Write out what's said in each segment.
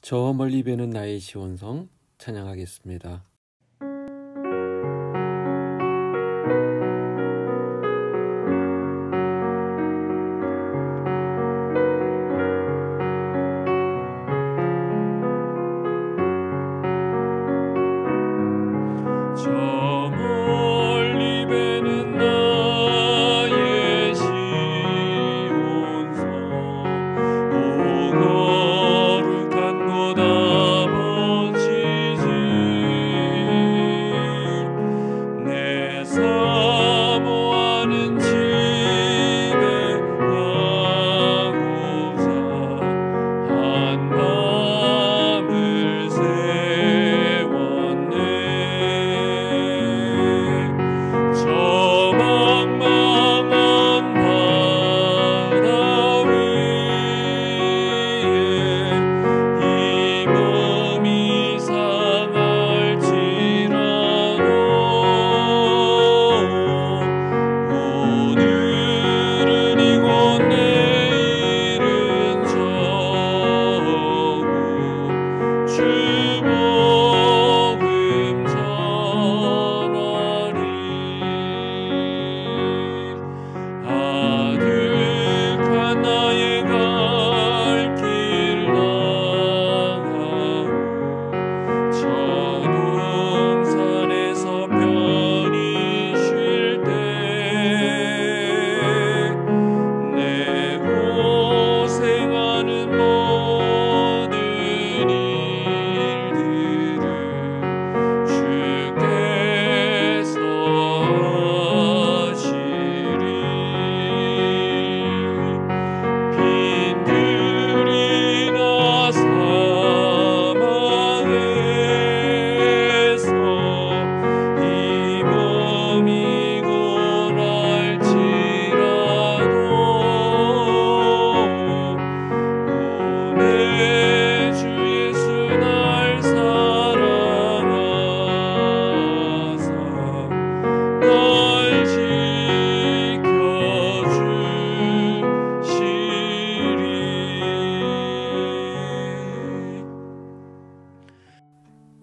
저 멀리 배는 나의 시온성 찬양하겠습니다.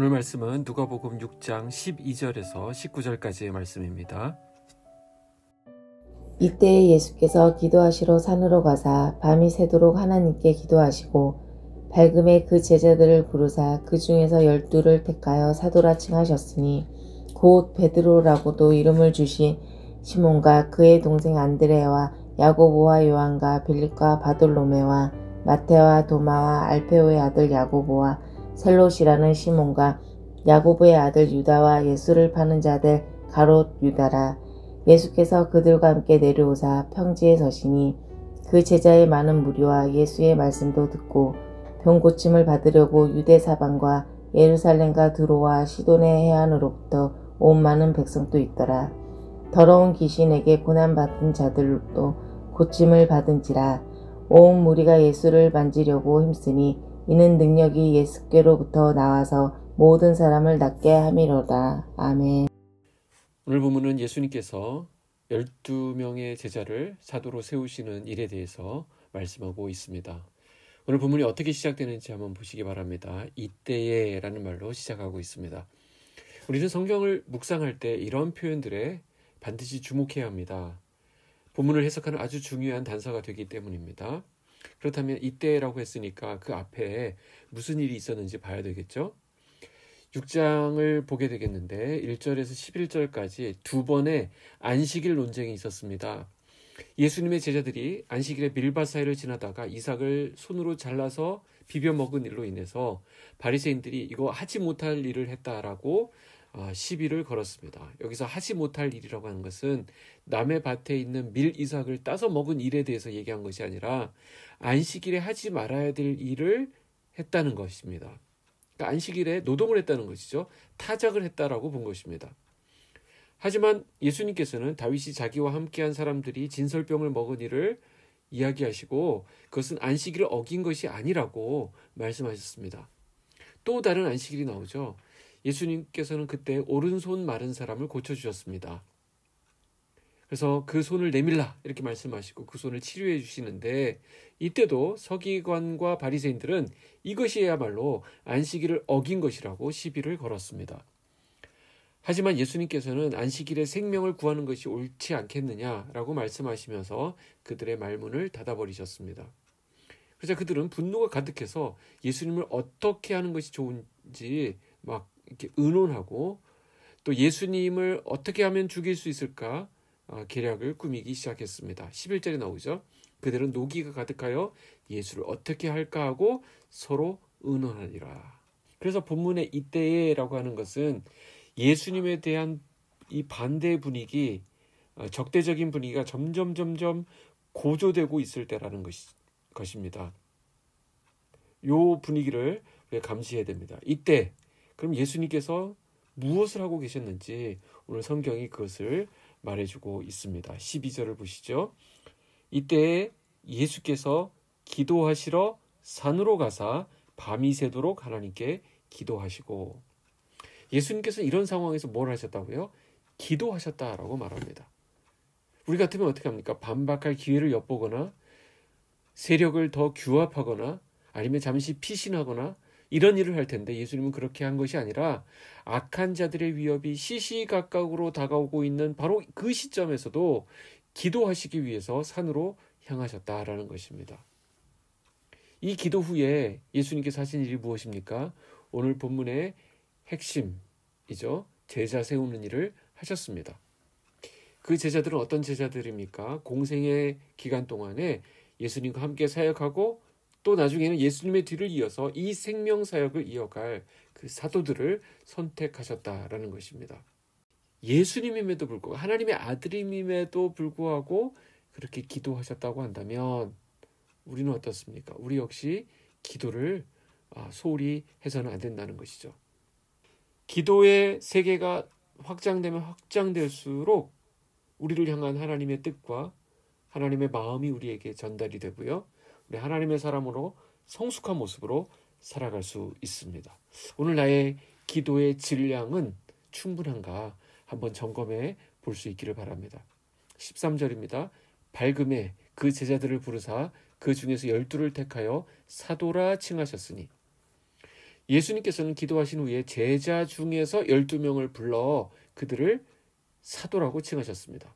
오늘 말씀은 누가복음 6장 12절에서 19절까지의 말씀입니다. 이때에 예수께서 기도하시러 산으로 가사 밤이 새도록 하나님께 기도하시고 밝음에 그 제자들을 부르사 그 중에서 12를 택하여 사도라 칭하셨으니 곧 베드로라고도 이름을 주신 시몬과 그의 동생 안드레와 야고보와 요한과 빌립과 바돌로메와 마테와 도마와 알페오의 아들 야고보와 셀롯이라는 시몬과 야고보의 아들 유다와 예수를 파는 자들 가롯 유다라. 예수께서 그들과 함께 내려오사 평지에 서시니 그 제자의 많은 무리와 예수의 말씀도 듣고 병 고침을 받으려고 유대 사방과 예루살렘과 드로와 시돈의 해안으로부터 온 많은 백성도 있더라. 더러운 귀신에게 고난받은 자들도 고침을 받은지라. 온 무리가 예수를 만지려고 힘쓰니 이는 능력이 예수께로부터 나와서 모든 사람을 낫게 함이로다. 아멘. 오늘 본문은 예수님께서 12명의 제자를 사도로 세우시는 일에 대해서 말씀하고 있습니다. 오늘 본문이 어떻게 시작되는지 한번 보시기 바랍니다. 이때에 라는 말로 시작하고 있습니다. 우리는 성경을 묵상할 때 이런 표현들에 반드시 주목해야 합니다. 본문을 해석하는 아주 중요한 단서가 되기 때문입니다. 그렇다면 이때라고 했으니까 그 앞에 무슨 일이 있었는지 봐야 되겠죠? 6장을 보게 되겠는데 1절에서 11절까지 두 번의 안식일 논쟁이 있었습니다. 예수님의 제자들이 안식일에 밀밭 사이를 지나다가 이삭을 손으로 잘라서 비벼 먹은 일로 인해서 바리새인들이 이거 하지 못할 일을 했다라고 시비를 걸었습니다. 여기서 하지 못할 일이라고 하는 것은 남의 밭에 있는 밀 이삭을 따서 먹은 일에 대해서 얘기한 것이 아니라 안식일에 하지 말아야 될 일을 했다는 것입니다. 그러니까 안식일에 노동을 했다는 것이죠. 타작을 했다라고 본 것입니다. 하지만 예수님께서는 다윗이 자기와 함께한 사람들이 진설병을 먹은 일을 이야기하시고 그것은 안식일을 어긴 것이 아니라고 말씀하셨습니다. 또 다른 안식일이 나오죠. 예수님께서는 그때 오른손 마른 사람을 고쳐주셨습니다. 그래서 그 손을 내밀라 이렇게 말씀하시고 그 손을 치료해 주시는데, 이때도 서기관과 바리새인들은 이것이야말로 안식일을 어긴 것이라고 시비를 걸었습니다. 하지만 예수님께서는 안식일에 생명을 구하는 것이 옳지 않겠느냐라고 말씀하시면서 그들의 말문을 닫아버리셨습니다. 그래서 그들은 분노가 가득해서 예수님을 어떻게 하는 것이 좋은지 막 이렇게 의논하고, 또 예수님을 어떻게 하면 죽일 수 있을까 계략을 꾸미기 시작했습니다. 11절에 나오죠. 그들은 노기가 가득하여 예수를 어떻게 할까 하고 서로 의논하니라. 그래서 본문의 이때에라고 하는 것은 예수님에 대한 이 반대 분위기, 적대적인 분위기가 점점 고조되고 있을 때라는 것입니다. 이 분위기를 우리가 감시해야 됩니다. 이때 그럼 예수님께서 무엇을 하고 계셨는지 오늘 성경이 그것을 말해주고 있습니다. 12절을 보시죠. 이때 예수께서 기도하시러 산으로 가사 밤이 새도록 하나님께 기도하시고, 예수님께서 이런 상황에서 뭘 하셨다고요? 기도하셨다라고 말합니다. 우리 같으면 어떻게 합니까? 반박할 기회를 엿보거나 세력을 더 규합하거나 아니면 잠시 피신하거나 이런 일을 할 텐데, 예수님은 그렇게 한 것이 아니라 악한 자들의 위협이 시시각각으로 다가오고 있는 바로 그 시점에서도 기도하시기 위해서 산으로 향하셨다라는 것입니다. 이 기도 후에 예수님께서 하신 일이 무엇입니까? 오늘 본문의 핵심이죠. 제자 세우는 일을 하셨습니다. 그 제자들은 어떤 제자들입니까? 공생의 기간 동안에 예수님과 함께 사역하고 또 나중에는 예수님의 뒤를 이어서 이 생명 사역을 이어갈 그 사도들을 선택하셨다라는 것입니다. 예수님임에도 불구하고, 하나님의 아들임에도 불구하고 그렇게 기도하셨다고 한다면 우리는 어떻습니까? 우리 역시 기도를 소홀히 해서는 안 된다는 것이죠. 기도의 세계가 확장되면 확장될수록 우리를 향한 하나님의 뜻과 하나님의 마음이 우리에게 전달이 되고요, 우리 하나님의 사람으로 성숙한 모습으로 살아갈 수 있습니다. 오늘 나의 기도의 질량은 충분한가 한번 점검해 볼 수 있기를 바랍니다. 13절입니다. 밝음에 그 제자들을 부르사 그 중에서 12를 택하여 사도라 칭하셨으니, 예수님께서는 기도하신 후에 제자 중에서 12명을 불러 그들을 사도라고 칭하셨습니다.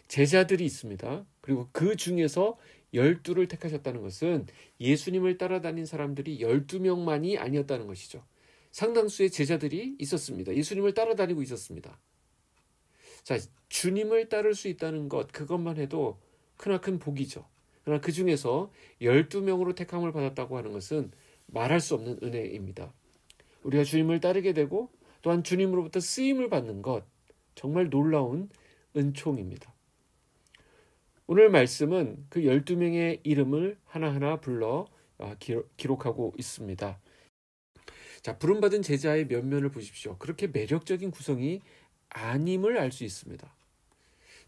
제자들이 있습니다. 그리고 그 중에서 12를 택하셨다는 것은 예수님을 따라다닌 사람들이 12명만이 아니었다는 것이죠. 상당수의 제자들이 있었습니다. 예수님을 따라다니고 있었습니다. 자, 주님을 따를 수 있다는 것, 그것만 해도 크나큰 복이죠. 그러나 그 중에서 12명으로 택함을 받았다고 하는 것은 말할 수 없는 은혜입니다. 우리가 주님을 따르게 되고 또한 주님으로부터 쓰임을 받는 것, 정말 놀라운 은총입니다. 오늘 말씀은 그 12명의 이름을 하나하나 불러 기록하고 있습니다. 자, 부름받은 제자의 면면을 보십시오. 그렇게 매력적인 구성이 아님을 알 수 있습니다.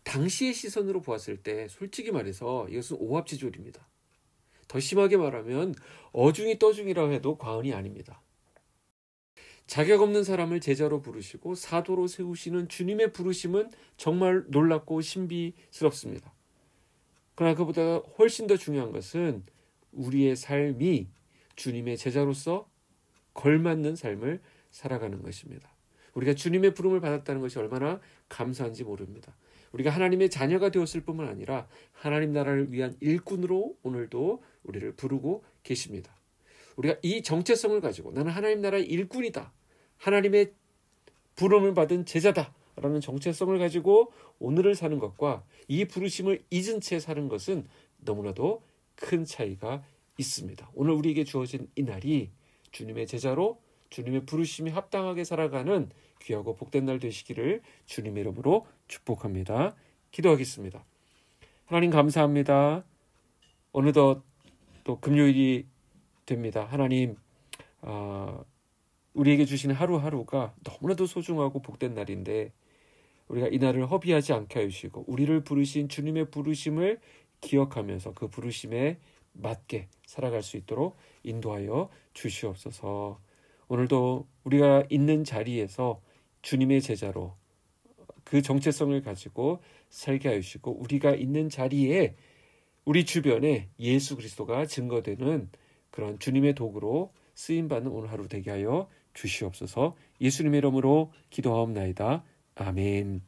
당시의 시선으로 보았을 때 솔직히 말해서 이것은 오합지졸입니다. 더 심하게 말하면 어중이 떠중이라 해도 과언이 아닙니다. 자격 없는 사람을 제자로 부르시고 사도로 세우시는 주님의 부르심은 정말 놀랍고 신비스럽습니다. 그러나 그보다 훨씬 더 중요한 것은 우리의 삶이 주님의 제자로서 걸맞는 삶을 살아가는 것입니다. 우리가 주님의 부름을 받았다는 것이 얼마나 감사한지 모릅니다. 우리가 하나님의 자녀가 되었을 뿐만 아니라 하나님 나라를 위한 일꾼으로 오늘도 우리를 부르고 계십니다. 우리가 이 정체성을 가지고 나는 하나님 나라의 일꾼이다, 하나님의 부름을 받은 제자다 라는 정체성을 가지고 오늘을 사는 것과 이 부르심을 잊은 채 사는 것은 너무나도 큰 차이가 있습니다. 오늘 우리에게 주어진 이 날이 주님의 제자로 주님의 부르심이 합당하게 살아가는 귀하고 복된 날 되시기를 주님의 이름으로 축복합니다. 기도하겠습니다. 하나님 감사합니다. 어느덧 또 금요일이 됩니다. 하나님, 우리에게 주시는 하루하루가 너무나도 소중하고 복된 날인데 우리가 이 날을 허비하지 않게 해주시고 우리를 부르신 주님의 부르심을 기억하면서 그 부르심에 맞게 살아갈 수 있도록 인도하여 주시옵소서. 오늘도 우리가 있는 자리에서 주님의 제자로 그 정체성을 가지고 살게 하시고 우리가 있는 자리에 우리 주변에 예수 그리스도가 증거되는 그런 주님의 도구로 쓰임받는 오늘 하루 되게 하여 주시옵소서. 예수님의 이름으로 기도하옵나이다. 아멘.